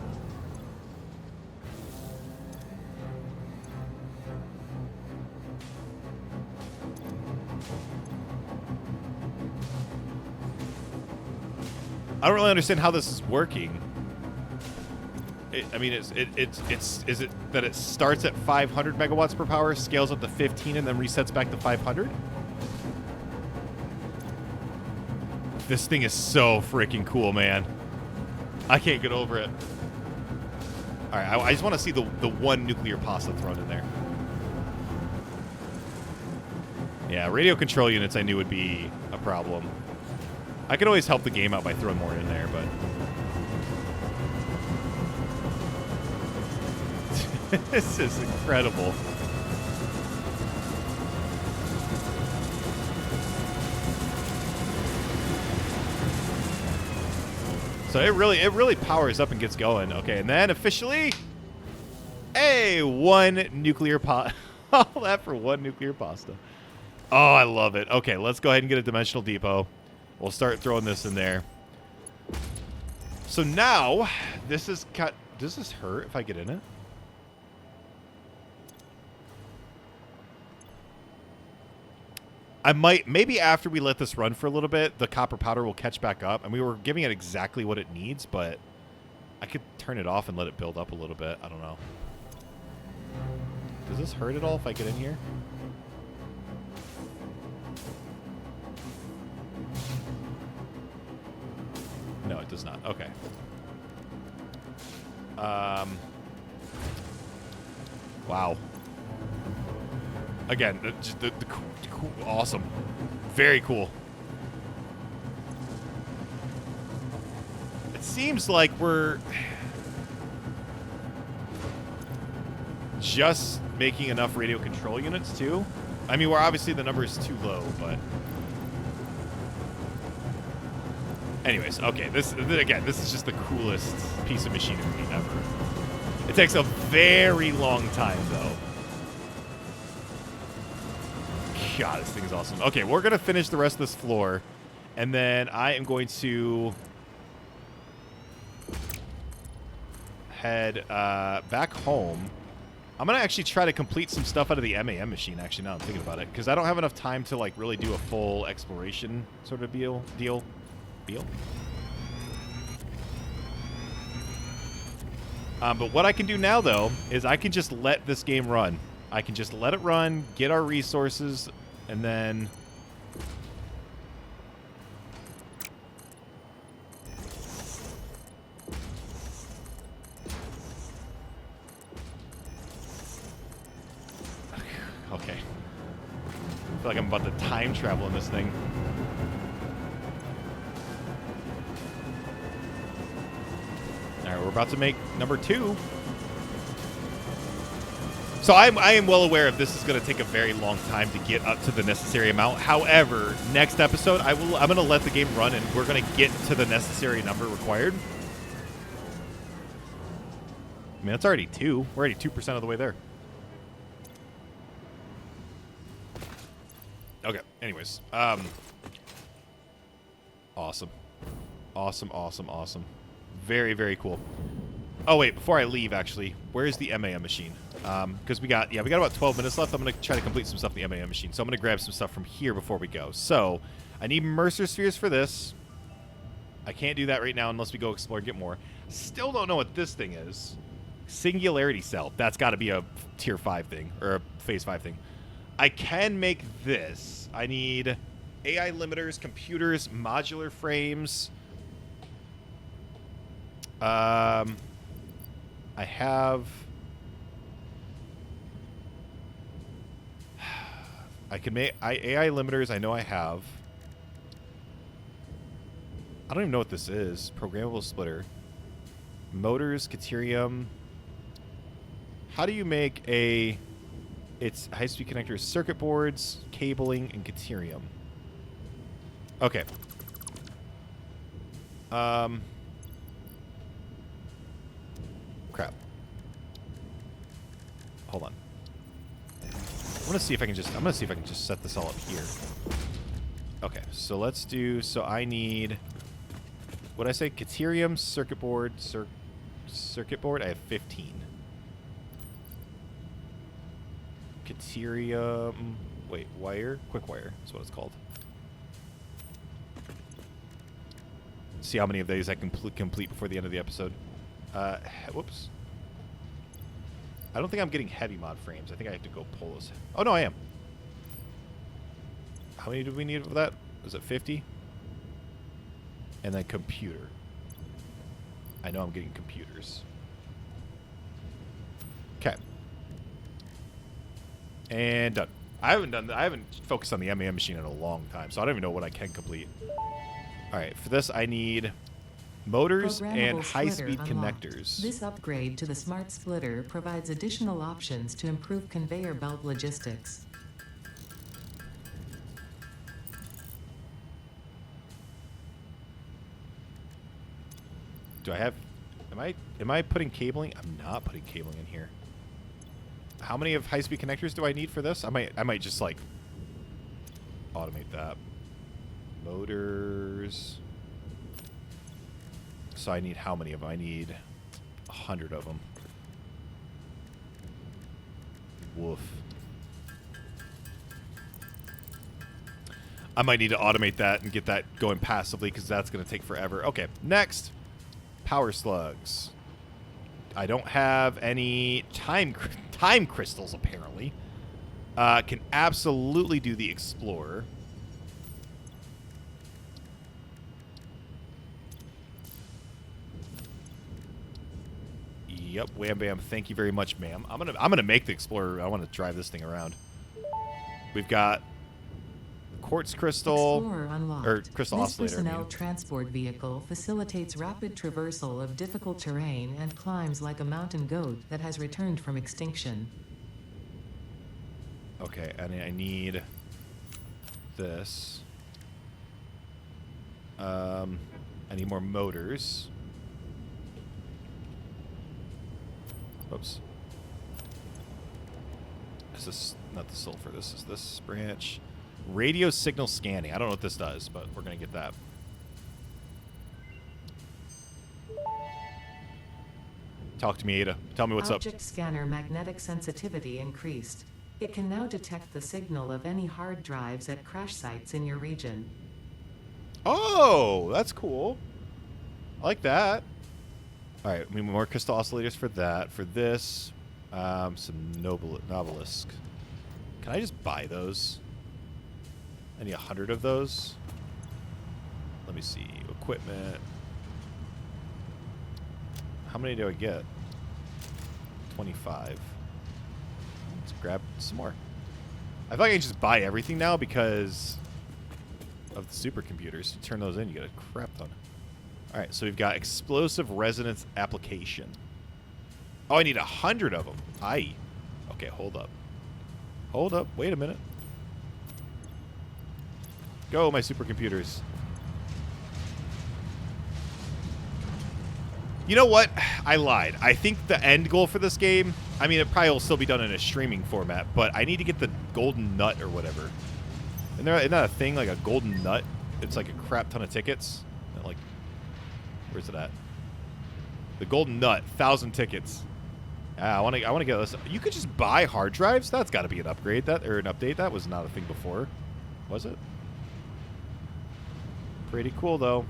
I don't really understand how this is working. I mean, is it that it starts at 500 megawatts per power, scales up to 15, and then resets back to 500? This thing is so freaking cool, man. I can't get over it. All right, I just want to see the one nuclear pasta thrown in there. Yeah, radio control units I knew would be a problem. I could always help the game out by throwing more in there, but... This is incredible. So it really powers up and gets going. Okay, and then officially, one nuclear pasta. All that for one nuclear pasta. Oh, I love it. Okay, let's go ahead and get a dimensional depot. We'll start throwing this in there. So now, this is cut. Does this hurt if I get in it? I might, maybe after we let this run for a little bit, the copper powder will catch back up. And we were giving it exactly what it needs, but I could turn it off and let it build up a little bit. I don't know. Does this hurt at all if I get in here? No, it does not. Okay. Wow. Again, the cool, awesome. Very cool. It seems like we're just making enough radio control units, too. I mean, we're obviously the number is too low, but... Anyways, okay, this is just the coolest piece of machinery ever. It takes a very long time, though. God, this thing is awesome. Okay, we're going to finish the rest of this floor, and then I am going to head back home. I'm going to actually try to complete some stuff out of the MAM machine, actually, now I'm thinking about it, because I don't have enough time to, like, really do a full exploration sort of deal. But what I can do now, though, is I can just let this game run. I can just let it run, get our resources, and then... Okay. I feel like I'm about to time travel in this thing. Alright, we're about to make number 2. So I am well aware of this is going to take a very long time to get up to the necessary amount. However, next episode, I'm going to let the game run, and we're going to get to the necessary number required. I mean, that's already 2. We're already 2% of the way there. Okay, anyways. Awesome. Awesome. Very, very cool. Oh, wait, before I leave, actually, where's the MAM machine? Because we got about 12 minutes left. I'm going to try to complete some stuff in the MAM machine. So I'm going to grab some stuff from here before we go. So I need Mercer spheres for this. I can't do that right now unless we go explore and get more. Still don't know what this thing is. Singularity cell. That's got to be a tier 5 thing, or a phase 5 thing. I can make this. I need AI limiters, computers, modular frames. I have... I can make AI limiters. I know I have. I don't even know what this is. Programmable splitter. Motors, Caterium. How do you make a... It's high-speed connectors, circuit boards, cabling, and Caterium. Okay. Crap. Hold on. I'm gonna see if I can just set this all up here. Okay, so let's do. So I need. What'd I say? Caterium, circuit board, circuit board. I have 15. Caterium. Wait, wire. Quick wire. That's what it's called. See how many of these I can complete before the end of the episode. Whoops. I don't think I'm getting heavy mod frames. I think I have to go pull those. Oh, no, I am. How many do we need for that? Was it 50? And then computer. I know I'm getting computers. Okay. And done. I haven't focused on the MAM machine in a long time, so I don't even know what I can complete. All right, for this I need motors and high-speed connectors. This upgrade to the smart splitter provides additional options to improve conveyor belt logistics. Do I have... Am I putting cabling? I'm not putting cabling in here. How many of high-speed connectors do I need for this? I might just like automate that. Motors. So I need how many of them? I need 100 of them. Woof. I might need to automate that and get that going passively because that's going to take forever. Okay, next. Power slugs. I don't have any time crystals, apparently. Can absolutely do the Explorer. Yep, wham bam. Thank you very much, ma'am. I'm gonna make the Explorer. I want to drive this thing around. We've got quartz crystal or crystal oscillator. This personnel transport vehicle facilitates rapid traversal of difficult terrain and climbs like a mountain goat that has returned from extinction. Okay, and I need this. I need more motors. Oops. This is not the sulfur. This is this branch. Radio signal scanning. I don't know what this does, but we're going to get that. Talk to me, Ada. Tell me what's up. Object scanner magnetic sensitivity increased. It can now detect the signal of any hard drives at crash sites in your region. Oh, that's cool. I like that. All right, we need more crystal oscillators for that. For this, some Nobelisks. Can I just buy those? I need 100 of those. Let me see. Equipment. How many do I get? 25. Let's grab some more. I feel like I can just buy everything now because of the supercomputers. You turn those in, you get a crap ton. All right, so we've got explosive resonance application. Oh, I need 100 of them. Aye. Okay, hold up. Hold up. Wait a minute. Go, my supercomputers. You know what? I lied. I think the end goal for this game, I mean, it probably will still be done in a streaming format, but I need to get the golden nut or whatever. Isn't that a thing, like a golden nut? It's like a crap ton of tickets. Like, where's it at? The golden nut, 1,000 tickets. I want to get this. You could just buy hard drives. That's got to be an upgrade, or an update. That was not a thing before, was it? Pretty cool though.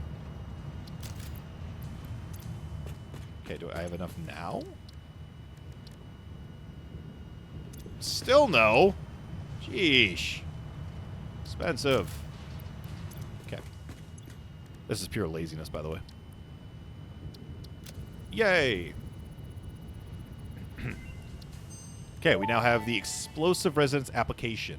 Okay, do I have enough now? Still no. Sheesh. Expensive. Okay. This is pure laziness, by the way. Yay. Okay, we now have the explosive resonance application.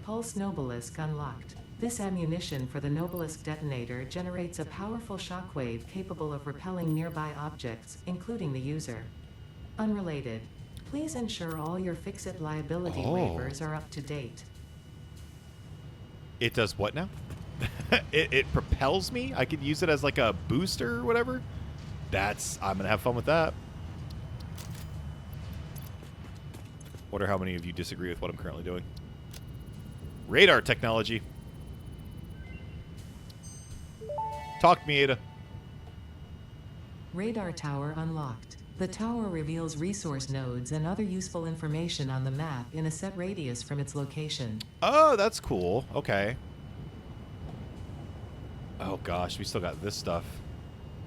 Pulse Nobelisk unlocked. This ammunition for the Nobelisk detonator generates a powerful shockwave capable of repelling nearby objects, including the user. Unrelated. Please ensure all your Fix-It liability waivers are up to date. It does what now? it propels me? I could use it as like a booster or whatever? I'm gonna have fun with that. Wonder how many of you disagree with what I'm currently doing. Radar technology. Talk to me, Ada. Radar tower unlocked. The tower reveals resource nodes and other useful information on the map in a set radius from its location. Oh, that's cool. Okay. Oh gosh, we still got this stuff.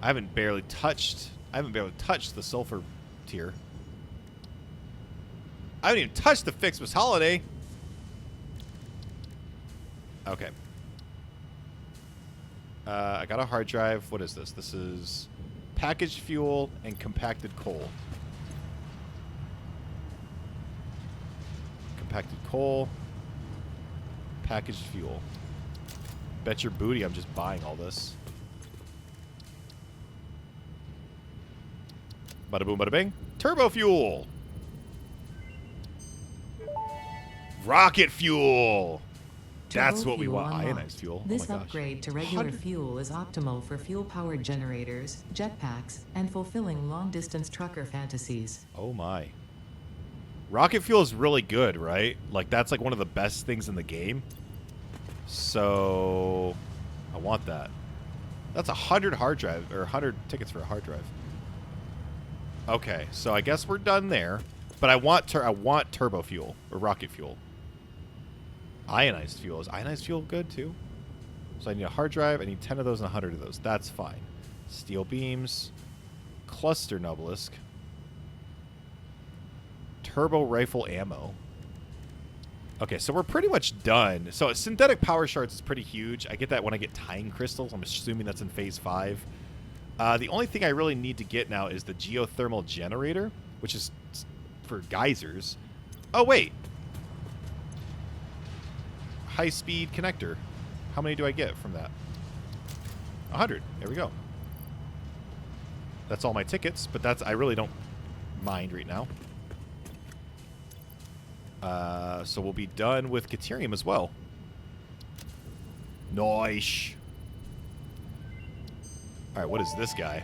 I haven't barely touched I haven't been able to touch the sulfur tier. I haven't even touched the Fixmas Holiday. Okay. I got a hard drive. What is this? This is packaged fuel and compacted coal. Compacted coal. Packaged fuel. Bet your booty I'm just buying all this. Bada boom, bada bing. Turbo fuel. Rocket fuel. That's what we want. Ionized fuel. This oh my gosh. upgrade to regular fuel is optimal for fuel-powered generators, jetpacks, and fulfilling long-distance trucker fantasies. Oh my. Rocket fuel is really good, right? Like, that's like one of the best things in the game. So, I want that. That's 100 hard drive, or 100 tickets for a hard drive. Okay, so I guess we're done there. But I want turbo fuel, or rocket fuel. Ionized fuel. Is ionized fuel good, too? So I need a hard drive. I need 10 of those and 100 of those. That's fine. Steel beams. Cluster Nobelisk. Turbo rifle ammo. Okay, so we're pretty much done. So synthetic power shards is pretty huge. I get that when I get tying crystals. I'm assuming that's in phase 5. The only thing I really need to get now is the geothermal generator, which is for geysers. Oh, wait. High-speed connector. How many do I get from that? 100. There we go. That's all my tickets, but I really don't mind right now. So we'll be done with Caterium as well. Nice. All right, what is this guy?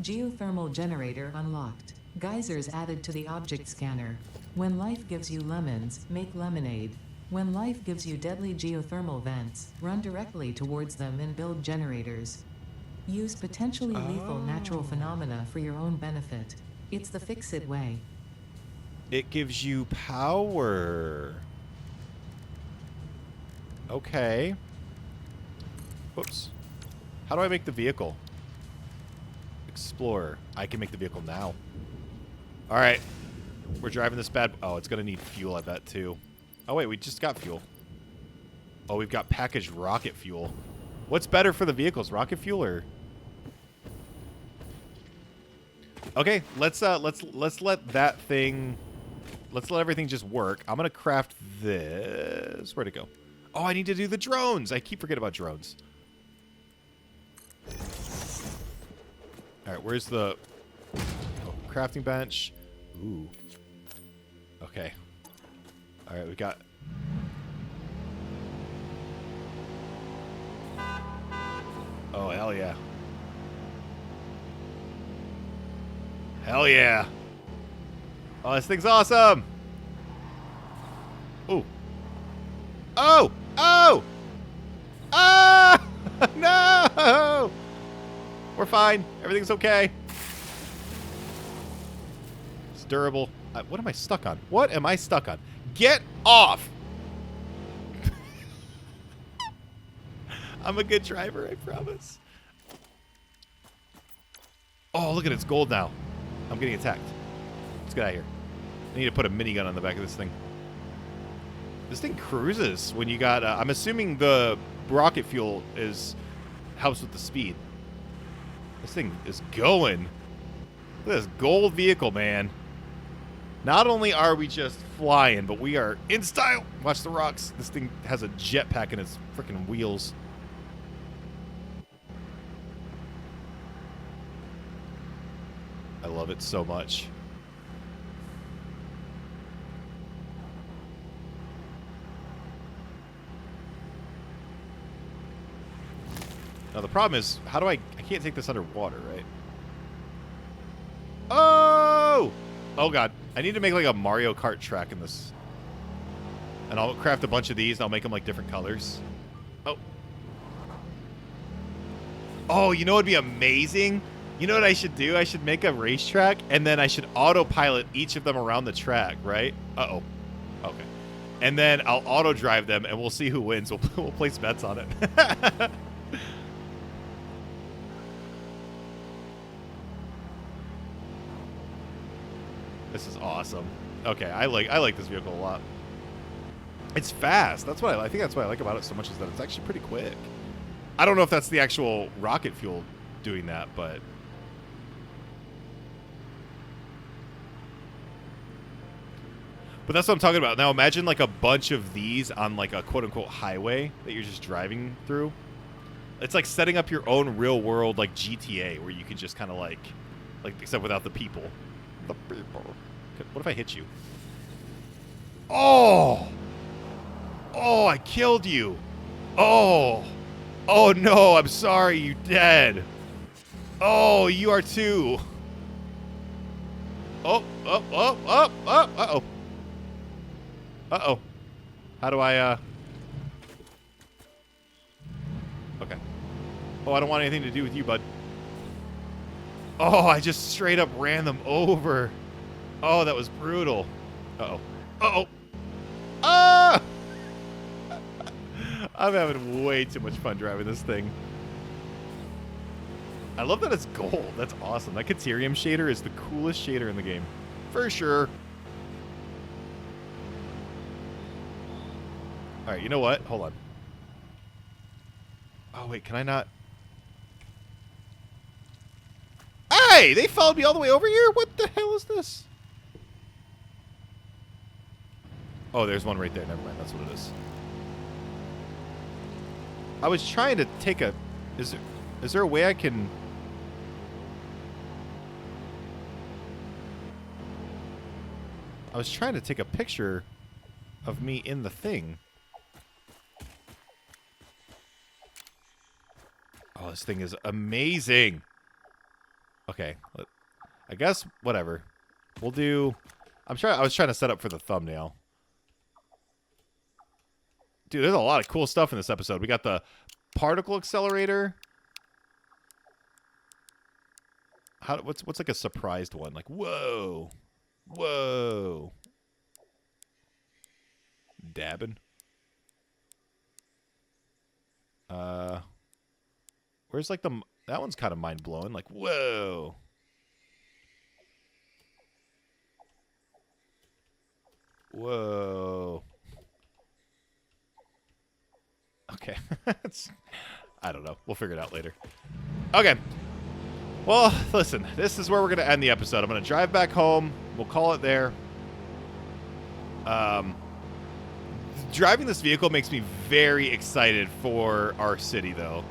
Geothermal generator unlocked. Geysers added to the object scanner. When life gives you lemons, make lemonade. When life gives you deadly geothermal vents, run directly towards them and build generators. Use potentially lethal natural phenomena for your own benefit. It's the fix-it way. It gives you power. Okay. Whoops. How do I make the vehicle? Explorer. I can make the vehicle now. All right. We're driving this bad... Oh, it's going to need fuel, I bet, too. Oh, wait. We just got fuel. Oh, we've got packaged rocket fuel. What's better for the vehicles? Rocket fuel or... Okay. Let's let that thing... Let's let everything just work. I'm going to craft this. Where'd it go? Oh, I need to do the drones. I keep forgetting about drones. All right, where's the crafting bench? Ooh. Okay. All right, we got... Oh, hell yeah. Hell yeah. Oh, this thing's awesome. Ooh. Oh! Oh! Ah! No! We're fine. Everything's okay. It's durable. What am I stuck on? What am I stuck on? Get off! I'm a good driver, I promise. Oh, look at it. It's gold now. I'm getting attacked. Let's get out of here. I need to put a minigun on the back of this thing. This thing cruises when you got... I'm assuming the rocket fuel helps with the speed. This thing is going. Look at this gold vehicle, man. Not only are we just flying, but we are in style. Watch the rocks. This thing has a jetpack in its freaking wheels. I love it so much. Now the problem is, how do I can't take this underwater, right? Oh! Oh god. I need to make like a Mario Kart track in this. And I'll craft a bunch of these and I'll make them like different colors. Oh. Oh, you know what would be amazing? You know what I should do? I should make a racetrack and then I should autopilot each of them around the track, right? Uh-oh. Okay. And then I'll auto drive them and we'll see who wins. We'll place bets on it. This is awesome. Okay, I like this vehicle a lot. It's fast. That's what I think. That's what I like about it so much is that it's actually pretty quick. I don't know if that's the actual rocket fuel doing that, but that's what I'm talking about. Now imagine like a bunch of these on like a quote unquote highway that you're just driving through. It's like setting up your own real world like GTA where you can just kind of like except without the people. The people. What if I hit you? Oh! Oh, I killed you. Oh. Oh no, I'm sorry, you're dead. Oh, you are too. Oh, uh-oh. Uh-oh. How do I, Okay. Oh, I don't want anything to do with you, bud. Oh, I just straight up ran them over. Oh, that was brutal. Uh-oh. Uh-oh. Ah! I'm having way too much fun driving this thing. I love that it's gold. That's awesome. That Caterium shader is the coolest shader in the game. For sure. Alright, you know what? Hold on. Oh, wait, can I not? Hey! They followed me all the way over here? What the hell is this? Oh, there's one right there. Never mind. That's what it is. I was trying to take a... Is there a way I can... I was trying to take a picture of me in the thing. Oh, this thing is amazing. Okay. I guess, whatever. We'll do... I was trying to set up for the thumbnail. Dude, there's a lot of cool stuff in this episode. We got the particle accelerator. What's like a surprised one? Like, whoa. Whoa. Dabbing. Where's like that one's kind of mind-blowing. Like, whoa. Whoa. Okay. I don't know. We'll figure it out later. Okay. Well, listen. This is where we're going to end the episode. I'm going to drive back home. We'll call it there. Driving this vehicle makes me very excited for our city, though.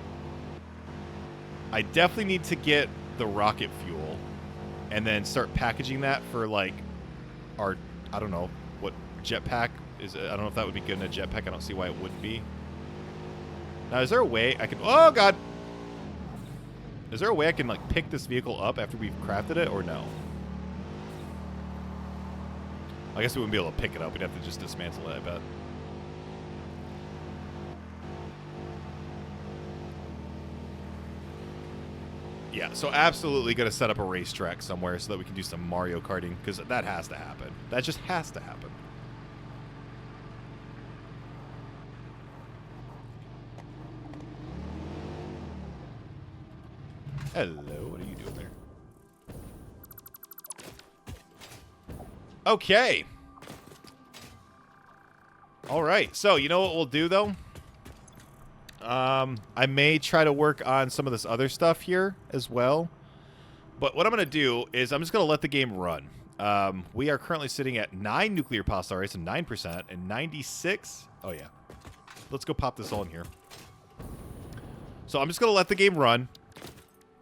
I definitely need to get the rocket fuel and then start packaging that for, like, our, I don't know, what jetpack is. I don't know if that would be good in a jetpack. I don't see why it wouldn't be. Now, is there a way I can... Oh, God! Is there a way I can, like, pick this vehicle up after we've crafted it, or no? I guess we wouldn't be able to pick it up. We'd have to just dismantle it, I bet. Yeah, so absolutely going to set up a racetrack somewhere so that we can do some Mario Karting, because that has to happen. That just has to happen. Hello, what are you doing there? Okay. All right, so you know what we'll do, though? I may try to work on some of this other stuff here as well. But what I'm going to do is I'm just going to let the game run. We are currently sitting at 9 nuclear pulse rates and 9% and 96. Oh, yeah. Let's go pop this all in here. So I'm just going to let the game run.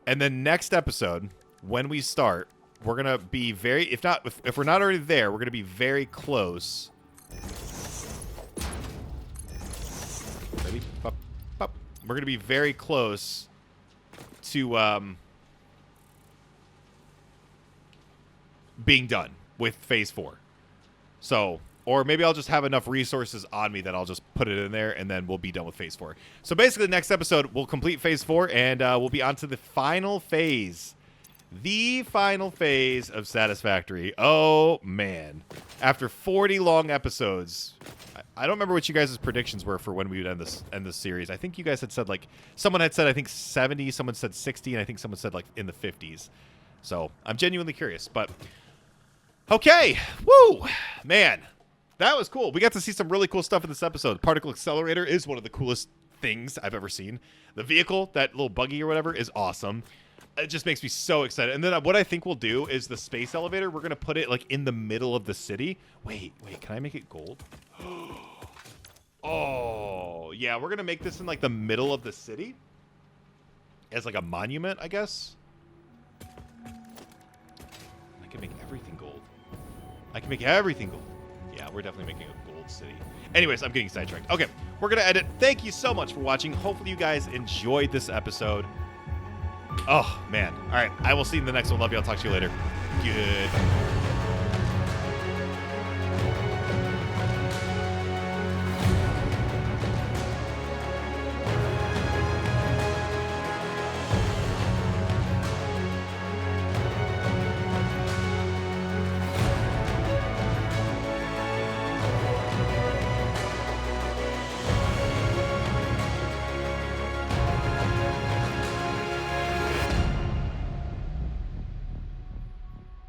And then next episode, when we start, we're going to be very... If we're not already there, we're going to be very close. Ready? Pop. We're going to be very close to being done with Phase 4. So, or maybe I'll just have enough resources on me that I'll just put it in there, and then we'll be done with Phase 4. So basically, next episode, we'll complete Phase 4, and we'll be on to the final phase. The final phase of Satisfactory. Oh, man. After 40 long episodes... I don't remember what you guys' predictions were for when we would end this series. I think you guys had said, like, someone had said, I think, 70, someone said 60, and I think someone said, like, in the 50s. So, I'm genuinely curious. But Okay. Woo! Man, that was cool. We got to see some really cool stuff in this episode. Particle Accelerator is one of the coolest things I've ever seen. The vehicle, that little buggy or whatever, is awesome. It just makes me so excited. And then what I think we'll do is the space elevator, we're going to put it like in the middle of the city. Wait, can I make it gold? Oh, yeah, we're going to make this in like the middle of the city as like a monument, I guess. I can make everything gold. I can make everything gold. Yeah, we're definitely making a gold city. Anyways, I'm getting sidetracked. Okay, we're going to edit. Thank you so much for watching. Hopefully you guys enjoyed this episode. Oh, man. All right, I will see you in the next one. Love you. I'll talk to you later. Goodbye.